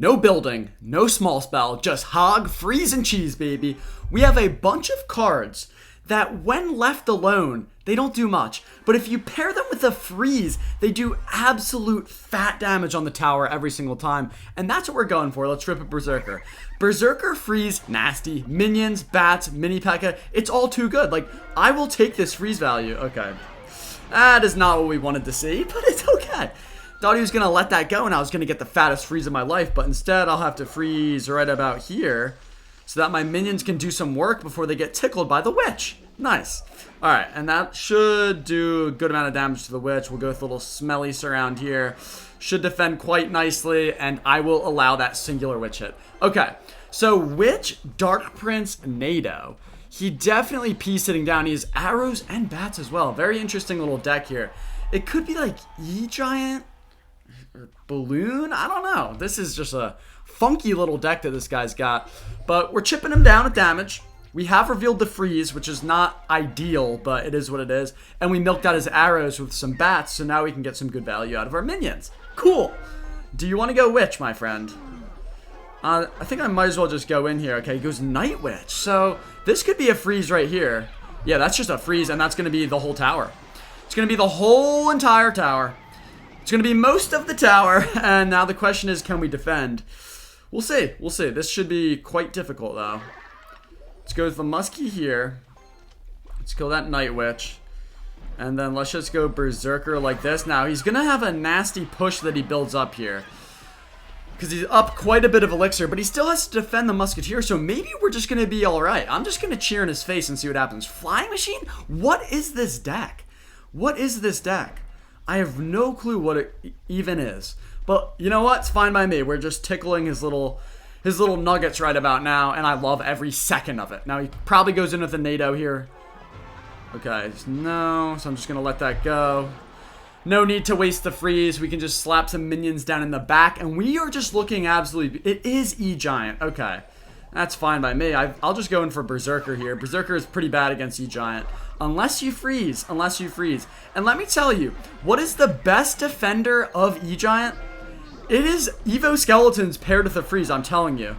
No building, no small spell, just hog, freeze, and cheese, baby. We have a bunch of cards that when left alone, they don't do much. But if you pair them with a freeze, they do absolute fat damage on the tower every single time. And that's what we're going for. Let's rip a Berserker. Berserker, freeze, nasty. Minions, bats, mini P.E.K.K.A. It's all too good. Like, I will take this freeze value. Okay. That is not what we wanted to see, but it's okay. Thought he was going to let that go and I was going to get the fattest freeze of my life. But instead, I'll have to freeze right about here so that my minions can do some work before they get tickled by the witch. Nice. Alright, and that should do a good amount of damage to the witch. We'll go with a little smelly surround here. Should defend quite nicely, and I will allow that singular witch hit. Okay, so Witch, Dark Prince, Nado. He definitely sitting down. He has arrows and bats as well. Very interesting little deck here. It could be like E-Giant or Balloon. I don't know. This is just a funky little deck that this guy's got. But we're chipping him down with damage. We have revealed the freeze, which is not ideal, but it is what it is. And we milked out his arrows with some bats, so now we can get some good value out of our minions. Cool. Do you want to go Witch, my friend? I think I might as well just go in here. Okay, he goes Night Witch. So this could be a freeze right here. Yeah, that's just a freeze, and that's going to be the whole tower. It's going to be the whole entire tower. It's going to be most of the tower, and now the question is, can we defend? We'll see. We'll see. This should be quite difficult, though. Let's go with the Muskie here. Let's kill that Night Witch. And then let's just go Berserker like this. Now, he's going to have a nasty push that he builds up here. Because he's up quite a bit of elixir, but he still has to defend the Musketeer, so maybe we're just going to be alright. I'm just going to cheer in his face and see what happens. Flying Machine? What is this deck? What is this deck? I have no clue what it even is. But you know what? It's fine by me. We're just tickling his little nuggets right about now, and I love every second of it. Now, he probably goes in with a Nado here. Okay, no, so I'm just going to let that go. No need to waste the freeze. We can just slap some minions down in the back, and we are just looking absolutely... It is E-Giant. Okay, that's fine by me. I'll just go in for Berserker here. Berserker is pretty bad against E-Giant. Unless you freeze. Unless you freeze. And let me tell you, what is the best defender of E-Giant? It is Evo Skeletons paired with a freeze, I'm telling you.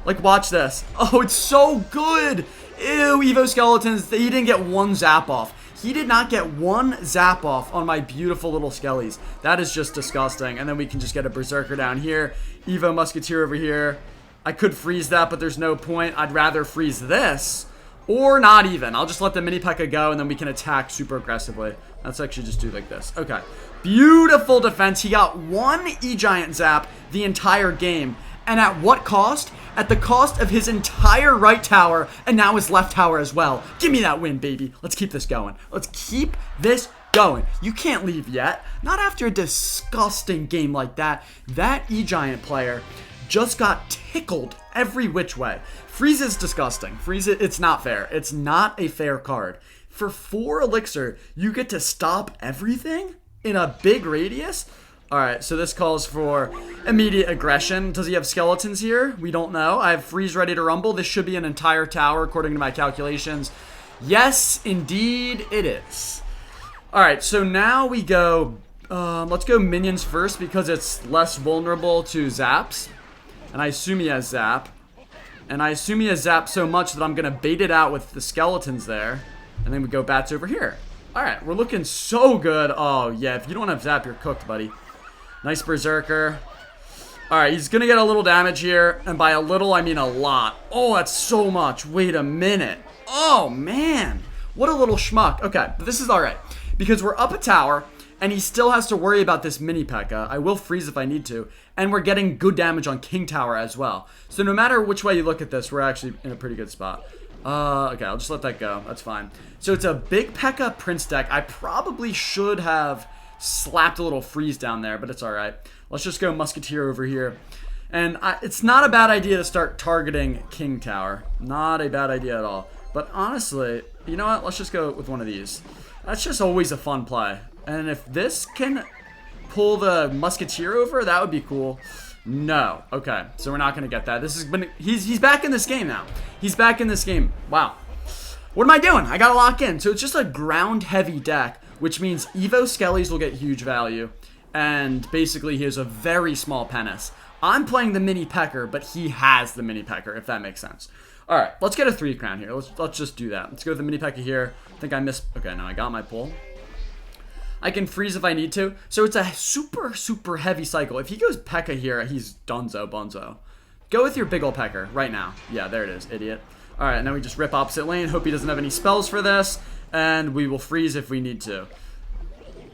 Like, watch this. Oh, it's so good. Ew, Evo Skeletons. He didn't get one zap off. He did not get one zap off on my beautiful little skellies. That is just disgusting. And then we can just get a Berserker down here. Evo Musketeer over here. I could freeze that, but there's no point. I'd rather freeze this. Or not even. I'll just let the mini P.E.K.K.A. go, and then we can attack super aggressively. Let's actually just do like this. Okay. Beautiful defense. He got one E-Giant zap the entire game. And at what cost? At the cost of his entire right tower, and now his left tower as well. Give me that win, baby. Let's keep this going. Let's keep this going. You can't leave yet. Not after a disgusting game like that. That E-Giant player just got tickled every which way. Freeze is disgusting. Freeze it. It's not fair. It's not a fair card. For 4 elixir, you get to stop everything in a big radius? Alright, so this calls for immediate aggression. Does he have skeletons here? We don't know. I have freeze ready to rumble. This should be an entire tower according to my calculations. Yes, indeed it is. Alright, so now we go... let's go minions first because it's less vulnerable to zaps. And I assume he has zap. And I assume he has zap so much that I'm going to bait it out with the skeletons there. And then we go bats over here. Alright, we're looking so good. Oh, yeah, if you don't have zap, you're cooked, buddy. Nice Berserker. Alright, he's going to get a little damage here. And by a little, I mean a lot. Oh, that's so much. Wait a minute. Oh, man. What a little schmuck. Okay, but this is alright. Because we're up a tower, and he still has to worry about this mini P.E.K.K.A. I will freeze if I need to. And we're getting good damage on King Tower as well. So no matter which way you look at this, we're actually in a pretty good spot. Okay, I'll just let that go. That's fine. So it's a big P.E.K.K.A. Prince deck. I probably should have slapped a little freeze down there, but it's alright. Let's just go Musketeer over here. And it's not a bad idea to start targeting King Tower. Not a bad idea at all. But honestly, you know what? Let's just go with one of these. That's just always a fun play. And if this can pull the Musketeer over, that would be cool. No. Okay, so we're not going to get that. This has been... He's back in this game now. He's back in this game. Wow. What am I doing? I got to lock in. So it's just a ground-heavy deck, which means Evo Skellies will get huge value. And basically, he has a very small Penis. I'm playing the mini pecker, but he has the mini pecker, if that makes sense. All right, let's get a 3 crown here. Let's just do that. Let's go with the mini pecker here. I think I missed. Okay, no, I got my pull. I can freeze if I need to. So it's a super, super heavy cycle. If he goes P.E.K.K.A here, he's dunzo bunzo. Go with your big ol' pecker right now. Yeah, there it is, idiot. All right, now we just rip opposite lane. Hope he doesn't have any spells for this. And we will freeze if we need to.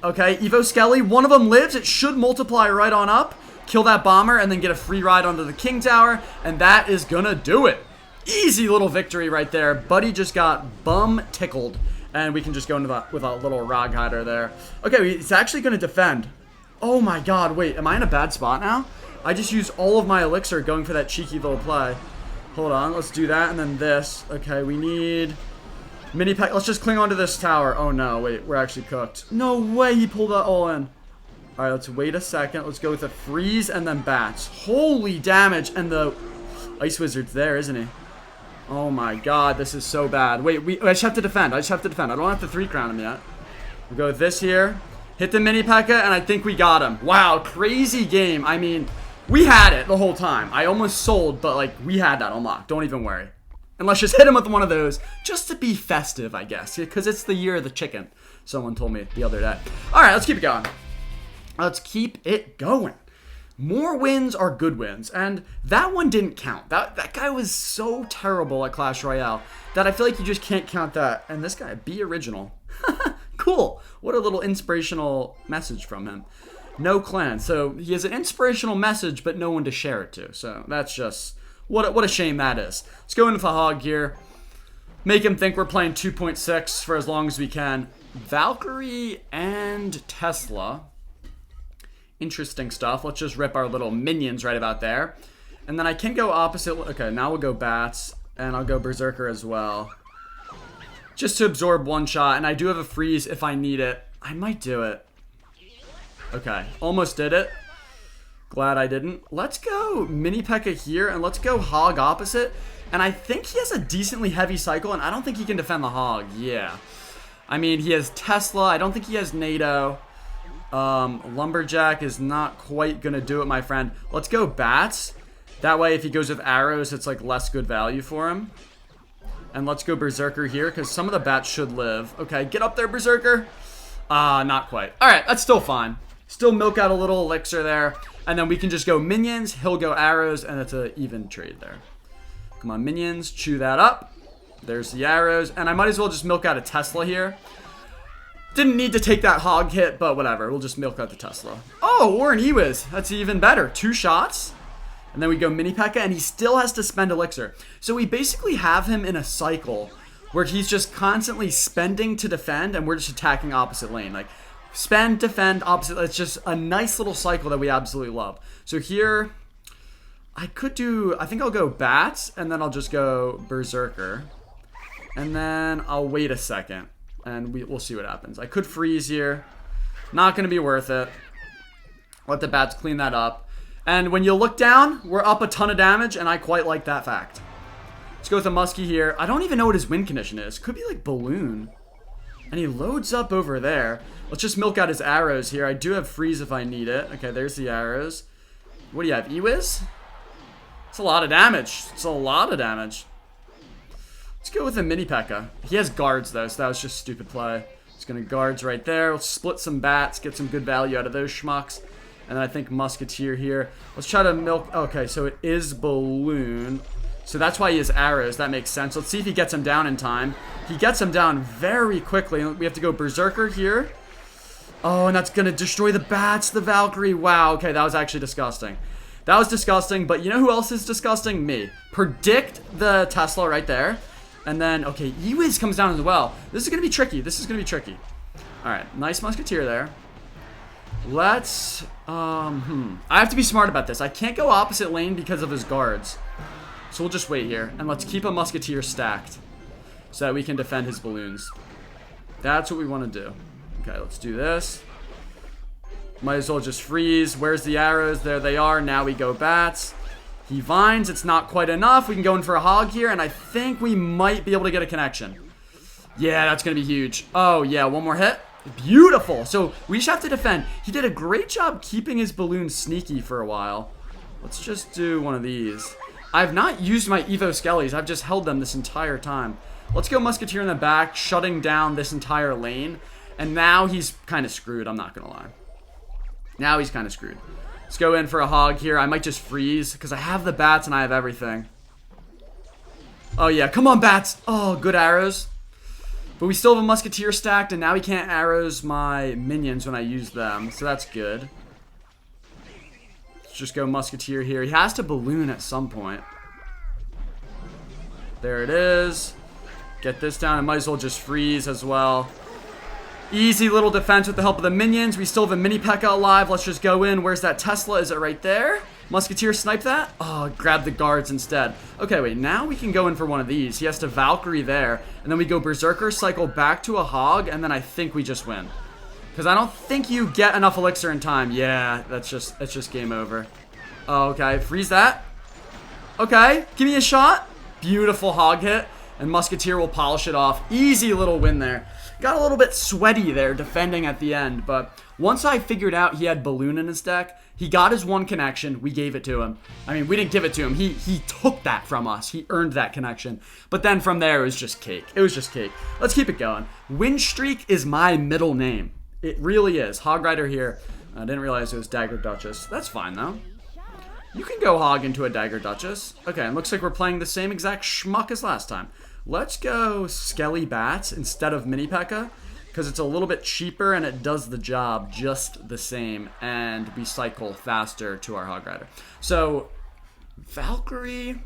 Okay, Evo Skelly, one of them lives. It should multiply right on up. Kill that bomber and then get a free ride onto the King Tower. And that is gonna do it. Easy little victory right there. Buddy just got bum tickled. And we can just go into that with a little Rog Hider there. Okay, it's actually going to defend. Oh my god, wait, am I in a bad spot now? I just used all of my elixir going for that cheeky little play. Hold on, let's do that, and then this. Okay, we need mini pack. Let's just cling onto this tower. Oh no, wait, we're actually cooked. No way he pulled that all in. Alright, let's wait a second. Let's go with a freeze and then bats. Holy damage, and the Ice Wizard's there, isn't he? Oh my god, this is so bad. Wait, I just have to defend. I don't have to 3 crown him yet. We'll go with this here. Hit the mini P.E.K.K.A, and I think we got him. Wow, crazy game. I mean, we had it the whole time. I almost sold, but like, we had that unlocked. Don't even worry. And let's just hit him with one of those, just to be festive, I guess. Because it's the year of the chicken. Someone told me the other day. Alright, let's keep it going. Let's keep it going. More wins are good wins, and that one didn't count. That guy was so terrible at Clash Royale that I feel like you just can't count that. And this guy, be original. Cool. What a little inspirational message from him. No clan. So he has an inspirational message, but no one to share it to. So that's just, what a shame that is. Let's go into the hog here. Make him think we're playing 2.6 for as long as we can. Valkyrie and Tesla. Interesting stuff. Let's just rip our little minions right about there. And then I can go opposite. Okay, now we'll go bats. And I'll go berserker as well. Just to absorb one shot. And I do have a freeze if I need it. I might do it. Okay, almost did it. Glad I didn't. Let's go mini P.E.K.K.A here. And let's go hog opposite. And I think he has a decently heavy cycle. And I don't think he can defend the hog. Yeah. I mean, he has Tesla. I don't think he has NATO. Lumberjack is not quite gonna do it, my friend. Let's go bats. That way, if he goes with arrows, it's like less good value for him. And let's go berserker here, because some of the bats should live. Okay, get up there, berserker. Not quite. Alright, that's still fine. Still milk out a little elixir there. And then we can just go minions, he'll go arrows, and it's an even trade there. Come on, minions, chew that up. There's the arrows. And I might as well just milk out a Tesla here. Didn't need to take that hog hit, but whatever. We'll just milk out the Tesla. Oh, or an Ewiz. That's even better. 2 shots. And then we go mini P.E.K.K.A, and he still has to spend elixir. So we basically have him in a cycle where he's just constantly spending to defend, and we're just attacking opposite lane. Like, spend, defend, opposite. It's just a nice little cycle that we absolutely love. So here, I think I'll go bats, and then I'll just go berserker. And then I'll wait a second. And we'll see what happens. I could freeze here. Not going to be worth it. Let the bats clean that up. And when you look down, we're up a ton of damage, and I quite like that fact. Let's go with a muskie here. I don't even know what his win condition is. Could be like balloon. And he loads up over there. Let's just milk out his arrows here. I do have freeze if I need it. Okay, there's the arrows. What do you have? Ewiz? It's a lot of damage. It's a lot of damage. Let's go with a mini P.E.K.K.A. He has guards though, so that was just stupid play. He's gonna guards right there. Let's split some bats, get some good value out of those schmucks. And then I think musketeer here. Let's try to milk. Okay, so it is balloon. So that's why he has arrows. That makes sense. Let's see if he gets him down in time. He gets him down very quickly. We have to go berserker here. Oh, and that's gonna destroy the bats, the Valkyrie. Wow, okay, that was actually disgusting. That was disgusting, but you know who else is disgusting? Me. Predict the Tesla right there. And then, okay, Ewiz comes down as well. This is going to be tricky. This is going to be tricky. All right, nice musketeer there. Let's, I have to be smart about this. I can't go opposite lane because of his guards. So we'll just wait here. And let's keep a musketeer stacked so that we can defend his balloons. That's what we want to do. Okay, let's do this. Might as well just freeze. Where's the arrows? There they are. Now we go bats. He vines, it's not quite enough. We can go in for a hog here, and I think we might be able to get a connection. Yeah, that's going to be huge. Oh, yeah, one more hit. Beautiful. So we just have to defend. He did a great job keeping his balloon sneaky for a while. Let's just do one of these. I've not used my Evo Skellies. I've just held them this entire time. Let's go Musketeer in the back, shutting down this entire lane. And now he's kind of screwed, I'm not going to lie. Now he's kind of screwed. Let's go in for a hog here. I might just freeze because I have the bats and I have everything. Oh, yeah. Come on, bats. Oh, good arrows. But we still have a Musketeer stacked, and now he can't arrows my minions when I use them. So that's good. Let's just go Musketeer here. He has to balloon at some point. There it is. Get this down. I might as well just freeze as well. Easy little defense with the help of the minions. We still have a mini P.E.K.K.A. alive. Let's just go in. Where's that Tesla? Is it right there? Musketeer snipe that? Oh, grab the guards instead. Okay, wait. Now we can go in for one of these. He has to Valkyrie there. And then we go Berserker, cycle back to a hog, and then I think we just win. Because I don't think you get enough elixir in time. Yeah, that's just game over. Oh, okay. Freeze that. Okay. Give me a shot. Beautiful hog hit. And Musketeer will polish it off. Easy little win there. Got a little bit sweaty there defending at the end, but once I figured out he had Balloon in his deck, he got his one connection, we gave it to him. I mean, we didn't give it to him, he took that from us, he earned that connection. But then from there, it was just cake. It was just cake. Let's keep it going. Win Streak is my middle name. It really is. Hog Rider here. I didn't realize it was Dagger Duchess. That's fine, though. You can go hog into a Dagger Duchess. Okay, it looks like we're playing the same exact schmuck as last time. Let's go Skelly Bats instead of Mini P.E.K.K.A. because it's a little bit cheaper and it does the job just the same, and we cycle faster to our Hog Rider. So, Valkyrie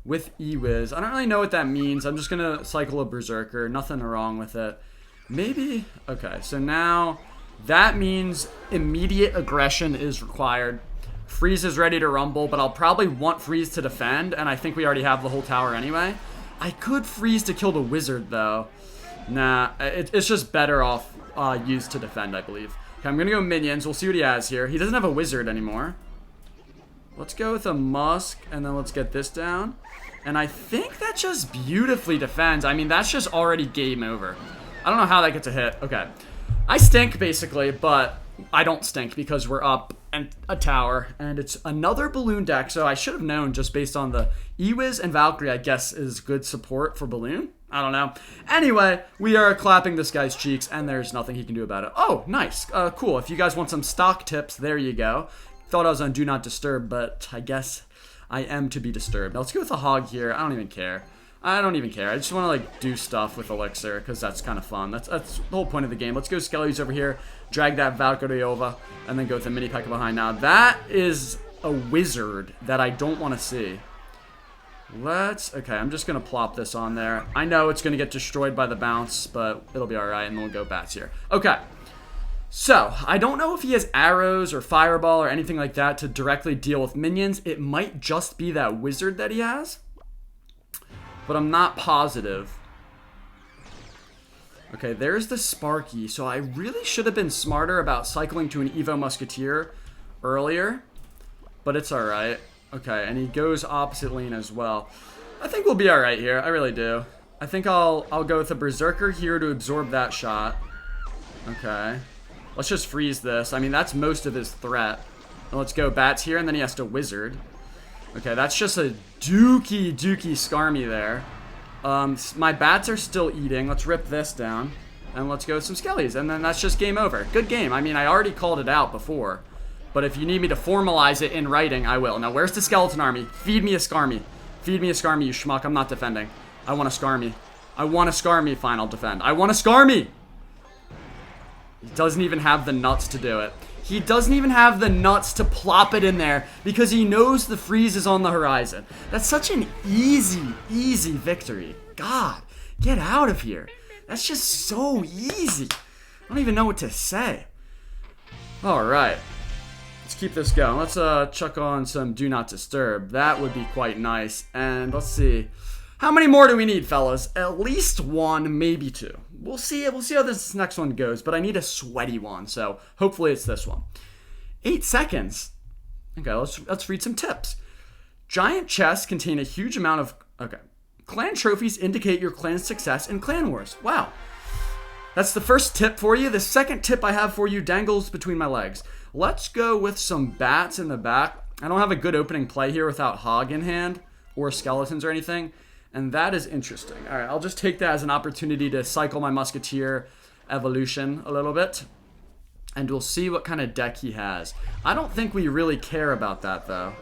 with Ewiz. I don't really know what that means. I'm just going to cycle a Berserker. Nothing wrong with it. Maybe. Okay, so now that means immediate aggression is required. Freeze is ready to rumble, but I'll probably want Freeze to defend, and I think we already have the whole tower anyway. I could freeze to kill the wizard, though. Nah, it's just better off used to defend, I believe. Okay, I'm going to go minions. We'll see what he has here. He doesn't have a wizard anymore. Let's go with a Musk, and then let's get this down. And I think that just beautifully defends. I mean, that's just already game over. I don't know how that gets a hit. Okay. I stink, basically, but I don't stink because we're up and a tower, and it's another balloon deck, so I should have known just based on the Ewiz and Valkyrie, I guess, is good support for balloon. I don't know. Anyway, we are clapping this guy's cheeks, and there's nothing he can do about it. Oh, nice. Cool. If you guys want some stock tips, there you go. Thought I was on Do Not Disturb, but I guess I am to be disturbed. Now, let's go with a hog here. I don't even care. I don't even care. I just want to, like, do stuff with Elixir, because that's kind of fun. That's the whole point of the game. Let's go Skellies over here, drag that Valkyrie over, and then go with the mini P.E.K.K.A. behind. Now, that is a wizard that I don't want to see. Okay, I'm just going to plop this on there. I know it's going to get destroyed by the bounce, but it'll be alright, and then we'll go bats here. Okay. So, I don't know if he has arrows or fireball or anything like that to directly deal with minions. It might just be that wizard that he has, but I'm not positive. Okay, there's the Sparky. So I really should have been smarter about cycling to an Evo Musketeer earlier, but it's alright. Okay, and he goes opposite lane as well. I think we'll be alright here. I really do. I think I'll go with a Berserker here to absorb that shot. Okay. Let's just freeze this. I mean, that's most of his threat. And let's go bats here, and then he has to wizard. Okay, that's just a dookie Skarmy there. My bats are still eating. Let's rip this down. And let's go with some Skellies. And then that's just game over. Good game. I mean, I already called it out before. But if you need me to formalize it in writing, I will. Now, where's the skeleton army? Feed me a Skarmy. Feed me a Skarmy, you schmuck. I'm not defending. I want a Skarmy. I want a Skarmy. Fine, I'll defend. I want a Skarmy! He doesn't even have the nuts to do it. He doesn't even have the nuts to plop it in there because he knows the freeze is on the horizon. That's such an easy victory. God, get out of here. That's just so easy. I don't even know what to say. All right. Let's keep this going. Let's chuck on some Do Not Disturb. That would be quite nice. And let's see. How many more do we need, fellas? At least one, maybe two. We'll see how this next one goes, but I need a sweaty one, so hopefully it's this one. 8 seconds. Okay, let's read some tips. Giant chests contain a huge amount of... Okay. Clan trophies indicate your clan's success in clan wars. Wow. That's the first tip for you. The second tip I have for you dangles between my legs. Let's go with some bats in the back. I don't have a good opening play here without Hog in hand or skeletons or anything. And that is interesting. All right, I'll just take that as an opportunity to cycle my Musketeer evolution a little bit. And we'll see what kind of deck he has. I don't think we really care about that, though.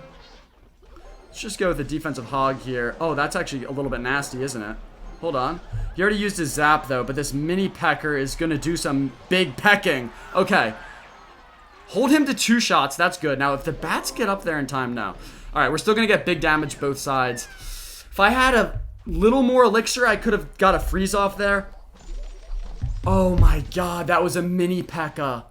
Let's just go with the defensive Hog here. Oh, that's actually a little bit nasty, isn't it? Hold on. He already used his zap, though, but this mini pecker is going to do some big pecking. Okay. Hold him to 2 shots. That's good. Now, if the bats get up there in time, no. All right, we're still going to get big damage both sides. If I had a little more elixir, I could have got a freeze off there. Oh, my God. That was a mini P.E.K.K.A.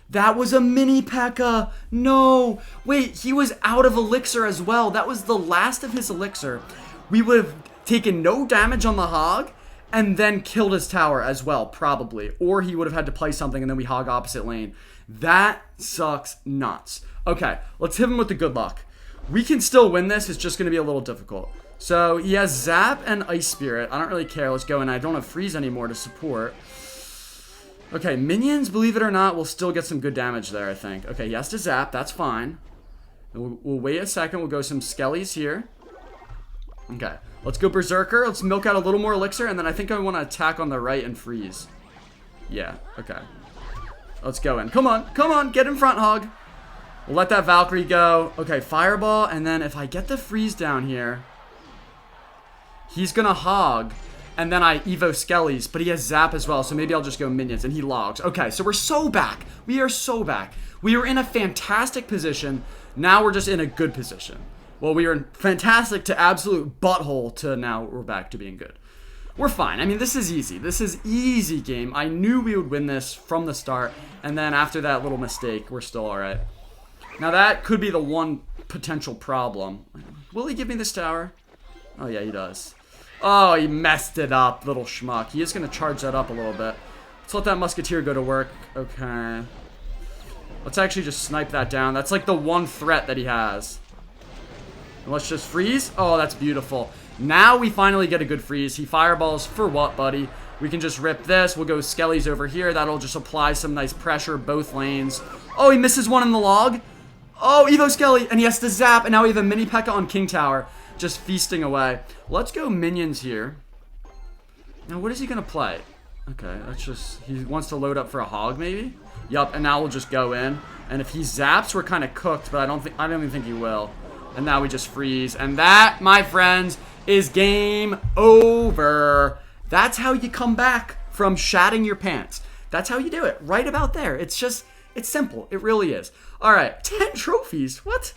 That was a mini P.E.K.K.A. No. Wait, he was out of elixir as well. That was the last of his elixir. We would have taken no damage on the Hog and then killed his tower as well, probably. Or he would have had to play something and then we Hog opposite lane. That sucks nuts. Okay, let's hit him with the good luck. We can still win this. It's just going to be a little difficult. So he has Zap and Ice Spirit. I don't really care. Let's go. And I don't have Freeze anymore to support. Okay, minions, believe it or not, will still get some good damage there, I think. Okay, he has to Zap. That's fine. We'll wait a second. We'll go some Skellies here. Okay, let's go Berserker. Let's milk out a little more elixir. And then I think I want to attack on the right and freeze. Yeah, okay. Let's go in. Come on. Come on. Get in front, Hog. We'll let that Valkyrie go. Okay, Fireball. And then if I get the freeze down here, he's going to Hog. And then I Evo Skellies. But he has Zap as well. So maybe I'll just go minions. And he logs. Okay, so we're so back. We are so back. We were in a fantastic position. Now we're just in a good position. Well, we were fantastic to absolute butthole to now we're back to being good. We're fine. I mean, this is easy. This is easy game. I knew we would win this from the start. And then after that little mistake, we're still all right. Now, that could be the one potential problem. Will he give me this tower? Oh, yeah, he does. Oh, he messed it up, little schmuck. He is going to charge that up a little bit. Let's let that Musketeer go to work. Okay. Let's actually just snipe that down. That's like the one threat that he has. And let's just freeze. Oh, that's beautiful. Now we finally get a good freeze. He fireballs for what, buddy? We can just rip this. We'll go Skellies over here. That'll just apply some nice pressure both lanes. Oh, he misses one in the log. Oh, Evo Skelly. And he has to zap. And now we have a mini P.E.K.K.A. on King Tower. Just feasting away. Let's go minions here. Now, what is he going to play? Okay, let's just... He wants to load up for a Hog, maybe? Yup, and now we'll just go in. And if he zaps, we're kind of cooked. But I don't even think he will. And now we just freeze. And that, my friends, is game over. That's how you come back from shatting your pants. That's how you do it. Right about there. It's just, it's simple. It really is. All right, 10 trophies. What?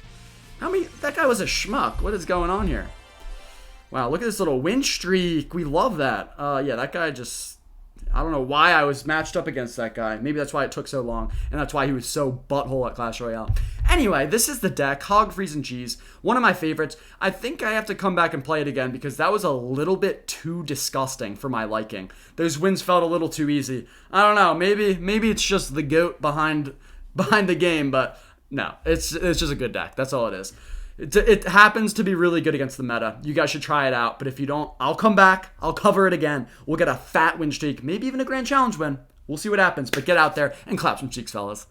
How many? That guy was a schmuck. What is going on here? Wow, look at this little win streak. We love that. Yeah, that guy just... I don't know why I was matched up against that guy. Maybe that's why it took so long, and that's why he was so butthole at Clash Royale. Anyway, this is the deck, Hog, Freeze, and Cheese. One of my favorites. I think I have to come back and play it again because that was a little bit too disgusting for my liking. Those wins felt a little too easy. I don't know. Maybe it's just the GOAT behind the game, but no, it's just a good deck. That's all it is. It happens to be really good against the meta. You guys should try it out. But if you don't, I'll come back. I'll cover it again. We'll get a fat win streak, maybe even a grand challenge win. We'll see what happens. But get out there and clap some cheeks, fellas.